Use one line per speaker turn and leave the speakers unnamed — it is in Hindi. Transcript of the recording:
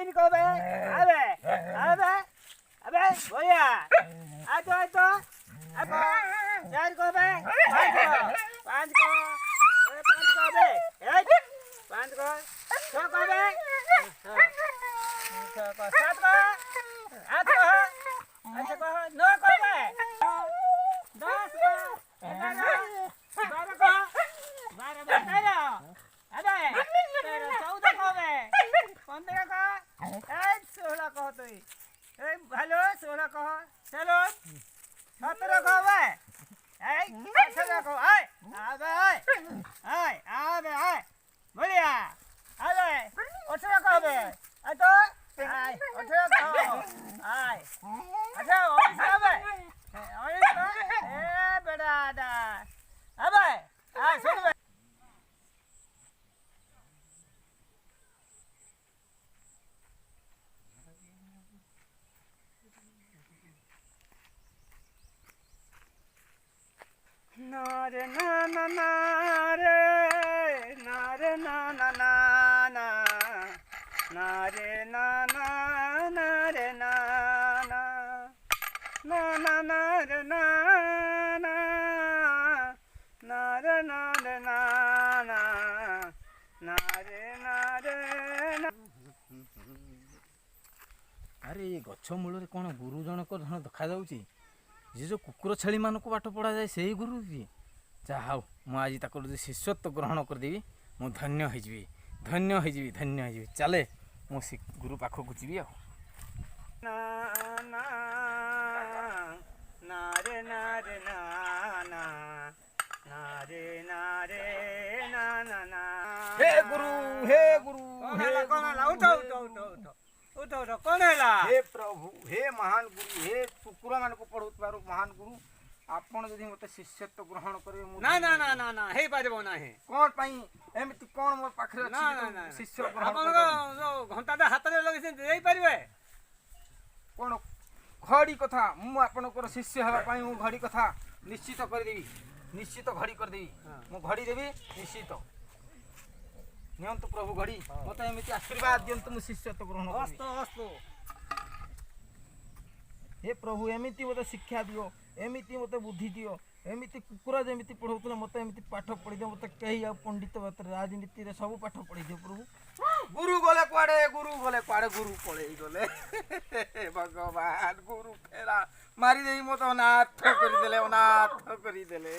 इनको बे अबे अबे अबे भैया आ तो अब चार को बे पांच को बे पांच को छह को बे छह को सात को आठ को नौ को बे 10 को 11 को 12 बे 13 अबे 14 को बे 15 को 16 को तो हेलो 16 को चलो 17 को बे 18 को अबे बढ़िया अबे 18 को बे तो 18 को 18 बे बेटा अबे सुन बे नारे ना ना नारे नारे ना ना ना ना नारे ना ना नारे ना ना ना ना नारे ना ना नारे नारे ना ना नारे नारे ना
अरे ये गछ मूल कौन गुरु जनक जन देखा जाऊँगी जे जो कुकुर छेली मानक पाठ पढ़ा जाए से ही गुरु जी चाहा मुझे आज शिष्यत्व ग्रहण करदेवी मु धन्य होजी चले मु गुरु पाखक जी
ना ना नारे नारे ना ना नारे नारे ना ना ना
हे गुरु
कौन है उठो कौन है
हे प्रभु हे महान गुरु हे कुकुर मान को पढ़ुवार महान गुरु आपण जदि मते शिष्यत्व ग्रहण करे
ना ना ना ना ना हे पारबो ना हे
कोन पई एमिति कोन मोर पाखरे अछि
ना ना ना
शिष्य ग्रहण
आपण जो घंटा दे हाथ रे लगे से देई परिबे
कोन घड़ी कथा मु आपण को शिष्य हवा पई मु घड़ी कथा निश्चित कर देबी निश्चित घड़ी कर देबी मु घड़ी देबी निश्चित नियंतु प्रभु घड़ी मते एमिति आशीर्वाद दियंतु मु शिष्यत्व ग्रहण
अस्त
हे प्रभु एमिति मते शिक्षा दियो एमिति मते बुद्धि दियो एमिति कुकुरा जेमिति पढ़ौतले मते एमिति पाठ पढ़ी दियो मते कही आ पंडित बात राजनीति रे सब पाठ पढ़ी दियो प्रभु गुरु गले कुआडे गुरु पळे गले भगवान गुरु फेरा मारी देई मते अनाथ करी देले